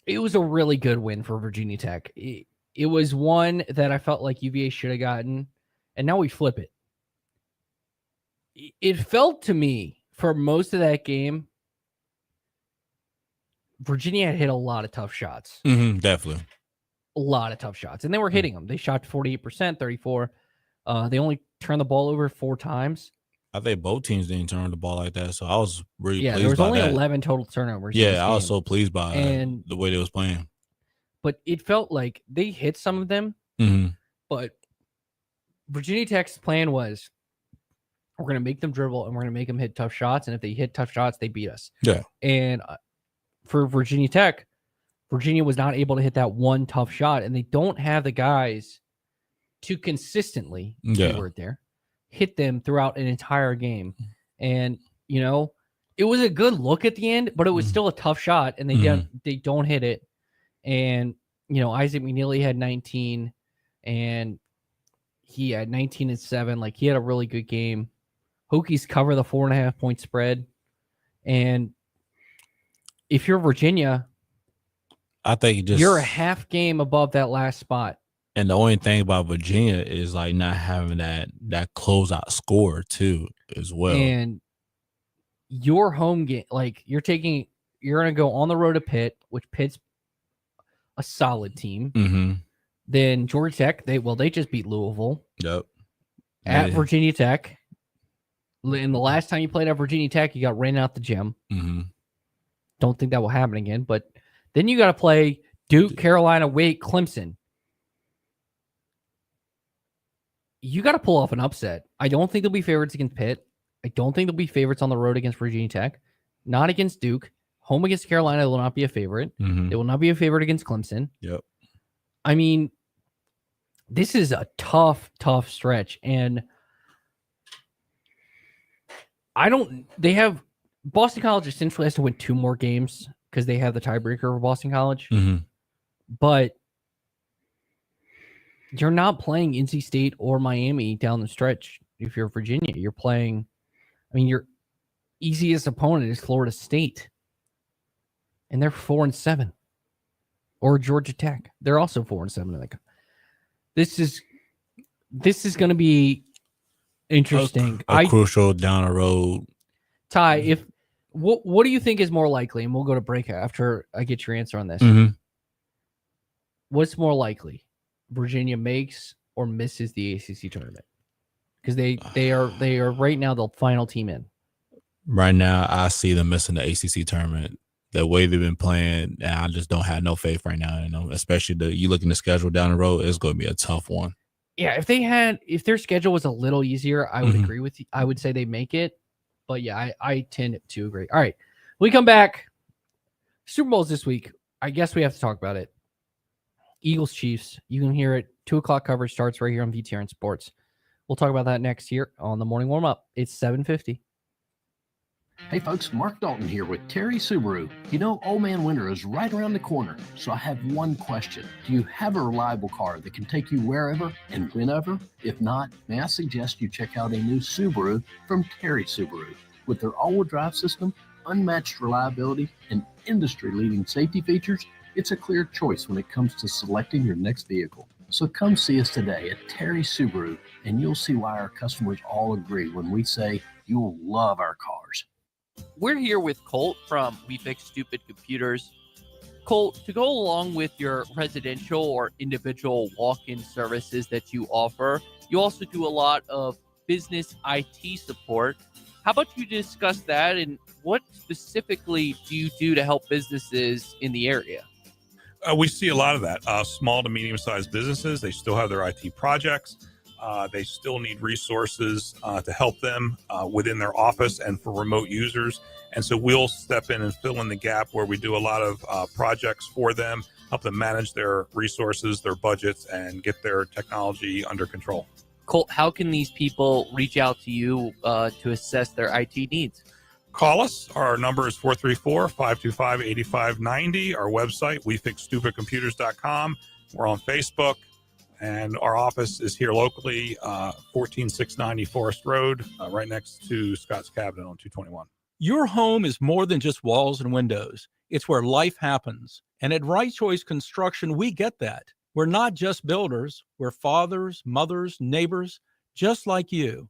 it was a really good win for Virginia Tech. It was one that I felt like UVA should have gotten, and now we flip it. It felt to me for most of that game, Virginia had hit a lot of tough shots. Mm-hmm, definitely. A lot of tough shots, and they were hitting them. They shot 48%, 34. They only turned the ball over 4 times. I think both teams didn't turn the ball like that, so I was really pleased by that. There was only 11 total turnovers. Yeah, I was so pleased by the way they was playing. But it felt like they hit some of them, but Virginia Tech's plan was, we're going to make them dribble and we're going to make them hit tough shots, and if they hit tough shots, they beat us. Yeah. And for Virginia Tech, Virginia was not able to hit that one tough shot, and they don't have the guys to consistently, hit them throughout an entire game. And, it was a good look at the end, but it was still a tough shot, and they don't hit it. And, Isaac McNeely had 19, and he had 19 and 7. Like, he had a really good game. Hokies cover the 4.5 point spread. And if you're Virginia, I think you're a half game above that last spot. And the only thing about Virginia is like not having that closeout score too as well. And your home game, like you're going to go on the road to Pitt, which Pitt's a solid team. Mm-hmm. Then Georgia Tech, they just beat Louisville. Yep. At Virginia Tech. And the last time you played at Virginia Tech, you got ran out the gym. Mm-hmm. Don't think that will happen again. But then you got to play Duke, Carolina, Wake, Clemson. You got to pull off an upset. I don't think there'll be favorites against Pitt. I don't think there'll be favorites on the road against Virginia Tech. Not against Duke. Home against Carolina, they will not be a favorite. Mm-hmm. They will not be a favorite against Clemson. Yep. I mean, this is a tough stretch. And Boston College essentially has to win 2 more games because they have the tiebreaker over Boston College. Mm-hmm. But you're not playing NC State or Miami down the stretch. If you're Virginia, you're playing, your easiest opponent is Florida State. And they're 4-7. Or Georgia Tech. They're also 4-7. This is going to be interesting. A crucial down the road. Ty, what do you think is more likely? And we'll go to break after I get your answer on this. Mm-hmm. What's more likely? Virginia makes or misses the ACC tournament? Because they are right now the final team in. Right now, I see them missing the ACC tournament. The way they've been playing, and I just don't have no faith right now. Especially you look in the schedule down the road, it's going to be a tough one. Yeah, if their schedule was a little easier, I would agree with you. I would say they make it. But yeah, I tend to agree. All right, when we come back, Super Bowl's this week. I guess we have to talk about it. Eagles Chiefs. You can hear it. 2:00 coverage starts right here on VTRN Sports. We'll talk about that next here on the morning warm up. It's 7:50. Hey folks, Mark Dalton here with Terry Subaru. Old Man Winter is right around the corner, so I have one question. Do you have a reliable car that can take you wherever and whenever? If not, may I suggest you check out a new Subaru from Terry Subaru. With their all-wheel drive system, unmatched reliability, and industry-leading safety features, it's a clear choice when it comes to selecting your next vehicle. So come see us today at Terry Subaru, and you'll see why our customers all agree when we say you'll love our cars. We're here with Colt from We Fix Stupid Computers. Colt, to go along with your residential or individual walk-in services that you offer, you also do a lot of business IT support. How about you discuss that, and what specifically do you do to help businesses in the area? We see a lot of that. Small to medium-sized businesses, they still have their IT projects. They still need resources to help them within their office and for remote users. And so we'll step in and fill in the gap where we do a lot of projects for them, help them manage their resources, their budgets, and get their technology under control. Colt, how can these people reach out to you to assess their IT needs? Call us. Our number is 434-525-8590. Our website, wefixstupidcomputers.com. We're on Facebook, and our office is here locally, 14690 Forest Road, right next to Scott's Cabinet on 221. Your home is more than just walls and windows. It's where life happens. And at Right Choice Construction, we get that. We're not just builders. We're fathers, mothers, neighbors, just like you.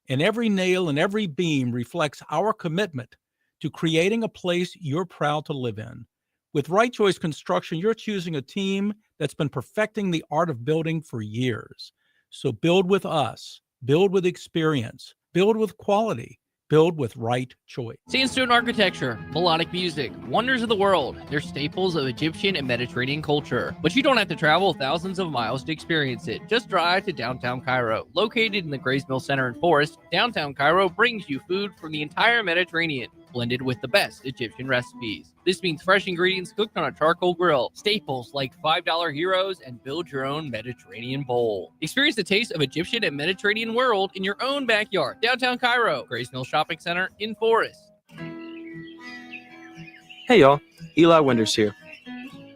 And every nail and every beam reflects our commitment to creating a place you're proud to live in. With Right Choice Construction, you're choosing a team that's been perfecting the art of building for years. So build with us, build with experience, build with quality, build with Right Choice. Sandstone architecture, melodic music, wonders of the world. They're staples of Egyptian and Mediterranean culture. But you don't have to travel thousands of miles to experience it. Just drive to downtown Cairo. Located in the Grays Mill Center and Forest, downtown Cairo brings you food from the entire Mediterranean, blended with the best Egyptian recipes. This means fresh ingredients cooked on a charcoal grill, staples like $5 heroes, and build your own Mediterranean bowl. Experience the taste of Egyptian and Mediterranean world in your own backyard. Downtown Cairo, Grays Mill Shopping Center in Forest. Hey y'all, Eli Winters here.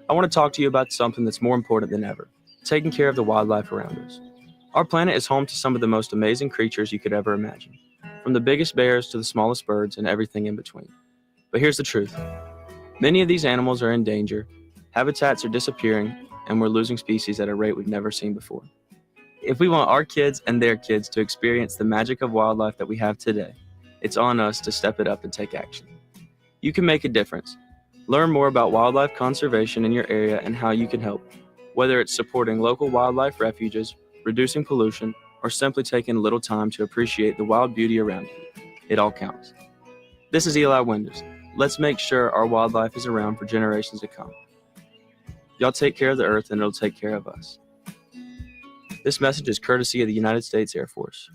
I want to talk to you about something that's more important than ever, taking care of the wildlife around us. Our planet is home to some of the most amazing creatures you could ever imagine, from the biggest bears to the smallest birds and everything in between. But here's the truth. Many of these animals are in danger, habitats are disappearing, and we're losing species at a rate we've never seen before. If we want our kids and their kids to experience the magic of wildlife that we have today, it's on us to step it up and take action. You can make a difference. Learn more about wildlife conservation in your area and how you can help, whether it's supporting local wildlife refuges, reducing pollution, or simply taking a little time to appreciate the wild beauty around you. It all counts. This is Eli Winters. Let's make sure our wildlife is around for generations to come. Y'all take care of the earth and it'll take care of us. This message is courtesy of the United States Air Force.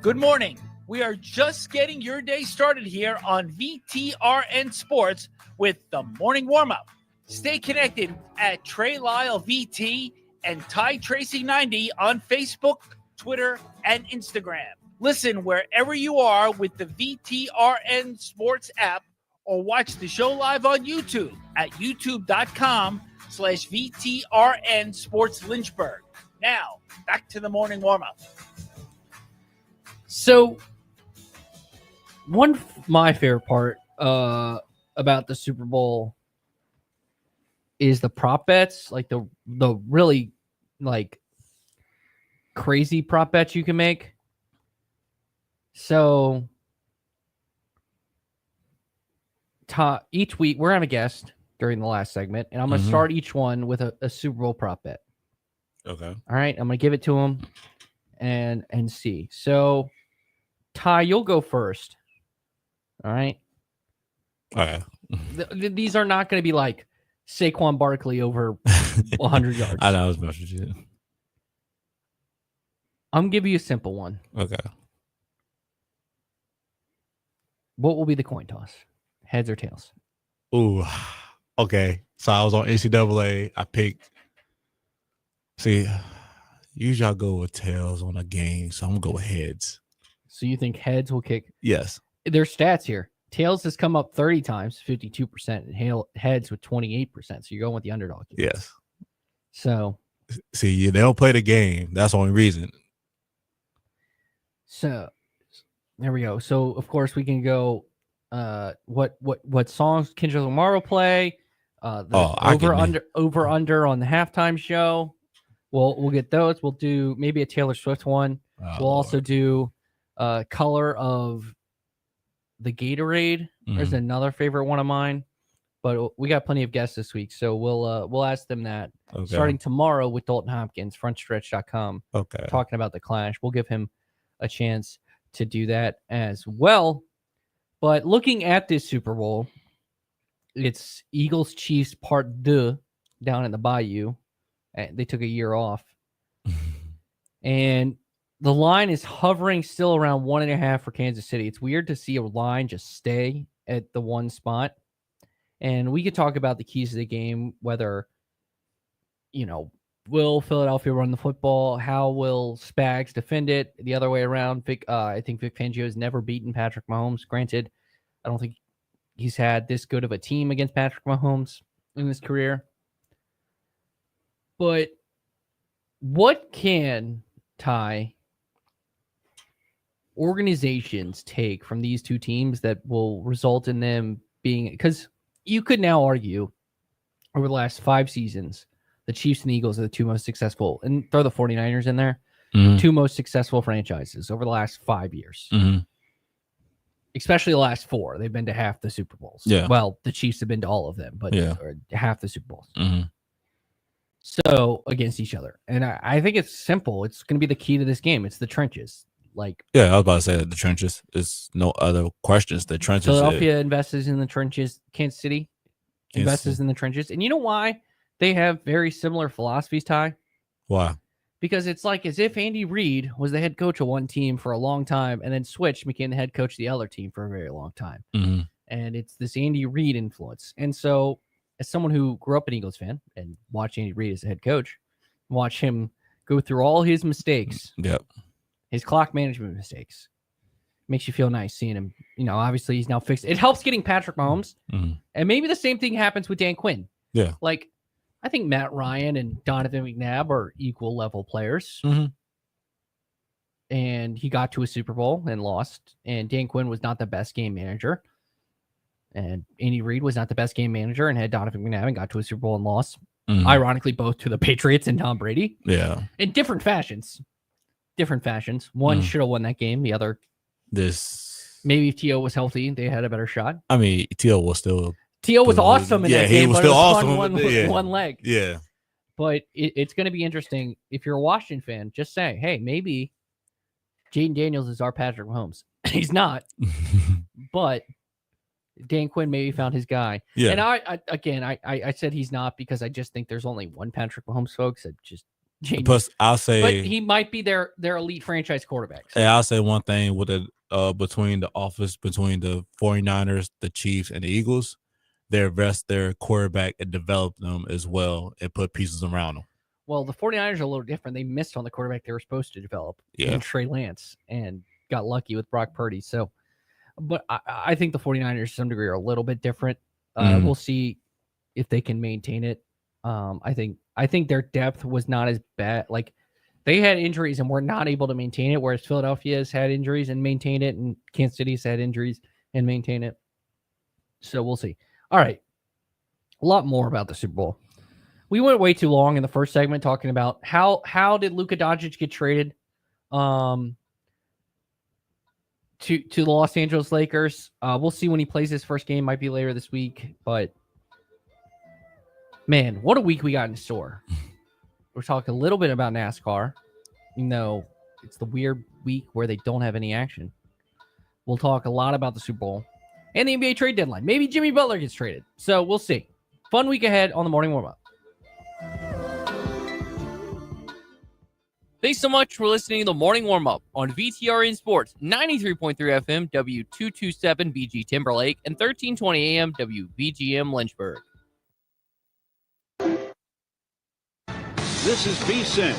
Good morning. We are just getting your day started here on VTRN Sports with the morning warm-up. Stay connected at Trey Lyle VT and Ty Tracy 90 on Facebook, Twitter, and Instagram. Listen wherever you are with the VTRN Sports app or watch the show live on YouTube at youtube.com/VTRN Sports Lynchburg. Now, back to the morning warm-up. So, my favorite part about the Super Bowl is the prop bets, like the really like crazy prop bets you can make. So, each week we're having a guest during the last segment, and I'm going to start each one with a Super Bowl prop bet. Okay. All right, I'm going to give it to him and see. So, Ty, you'll go first. All right. Okay. These are not going to be like Saquon Barkley over 100 yards. I know I was about to do. I'm going to give you a simple one. Okay. What will be the coin toss? Heads or tails? Ooh. Okay. So I was on NCAA. I picked. See, usually I go with tails on a game, so I'm going to go with heads. So you think heads will kick? Yes. There's stats here. Tails has come up 30 times, 52%, and heads with 28%. So you're going with the underdog. Yes. So. See, they don't play the game. That's the only reason. So there we go. So of course we can go. What songs Kendrick Lamar will play? Over under on the halftime show. We'll get those. We'll do maybe a Taylor Swift one. We'll also do color of the Gatorade. There's another favorite one of mine, but we got plenty of guests this week, so we'll ask them that starting tomorrow with Dalton Hopkins, frontstretch.com. Okay, talking about the Clash. We'll give him a chance to do that as well. But looking at this Super Bowl, It's Eagles Chiefs Part 2 down in the Bayou. They took a year off. And the line is hovering still around 1.5 for Kansas City. It's weird to see a line just stay at the one spot. And we could talk about the keys to the game, whether, will Philadelphia run the football? How will Spags defend it? The other way around, I think Vic Fangio has never beaten Patrick Mahomes. Granted, I don't think he's had this good of a team against Patrick Mahomes in his career. But what can, Ty, organizations take from these two teams that will result in them being, because you could now argue over the last 5 seasons, the Chiefs and the Eagles are the two most successful, and throw the 49ers in there, two most successful franchises over the last 5 years. Especially the last 4. They've been to half the Super Bowls. Yeah. Well, the Chiefs have been to all of them, but or half the Super Bowls. So against each other. And I think it's simple. It's going to be the key to this game. It's the trenches. Yeah, I was about to say that the trenches. There's no other questions. The trenches. Philadelphia invests in the trenches. Kansas City invests in the trenches. And you know why they have very similar philosophies, Ty? Why? Because it's like as if Andy Reid was the head coach of one team for a long time and then switched, became the head coach of the other team for a very long time. And it's this Andy Reid influence. And so as someone who grew up an Eagles fan and watched Andy Reid as a head coach, watch him go through all his mistakes. His clock management mistakes. Makes you feel nice seeing him. Obviously he's now fixed. It helps getting Patrick Mahomes. And maybe the same thing happens with Dan Quinn. Like, I think Matt Ryan and Donovan McNabb are equal level players. And he got to a Super Bowl and lost. And Dan Quinn was not the best game manager. And Andy Reid was not the best game manager and had Donovan McNabb and got to a Super Bowl and lost. Ironically, both to the Patriots and Tom Brady. In different fashions. One should have won that game. The other, maybe if T.O. was healthy, they had a better shot. I mean, T.O. was still. T.O. was awesome in that game. He was still awesome. One leg. Yeah. But it's going to be interesting. If you're a Washington fan, just say, hey, maybe Jaden Daniels is our Patrick Mahomes. He's not. But Dan Quinn maybe found his guy. And I said he's not because I just think there's only one Patrick Mahomes, folks. Plus, I'll say, but he might be their elite franchise quarterback. And I'll say one thing with between the 49ers, the Chiefs, and the Eagles, they invest their quarterback and develop them as well and put pieces around them. Well, the 49ers are a little different. They missed on the quarterback they were supposed to develop in Trey Lance and got lucky with Brock Purdy. So, but I think the 49ers to some degree are a little bit different. We'll see if they can maintain it. I think their depth was not as bad. Like, they had injuries and were not able to maintain it, whereas Philadelphia has had injuries and maintained it, and Kansas City's had injuries and maintained it. So we'll see. All right. A lot more about the Super Bowl. We went way too long in the first segment talking about how did Luka Doncic get traded to the Los Angeles Lakers. We'll see when he plays his first game. Might be later this week, but man, what a week we got in store. We're talking a little bit about NASCAR, even though it's the weird week where they don't have any action. We'll talk a lot about the Super Bowl and the NBA trade deadline. Maybe Jimmy Butler gets traded. So we'll see. Fun week ahead on the morning warm-up. Thanks so much for listening to the morning warm-up on VTRN Sports, 93.3 FM, W227 BG Timberlake, and 1320 AM WVGM Lynchburg. This is VSiN,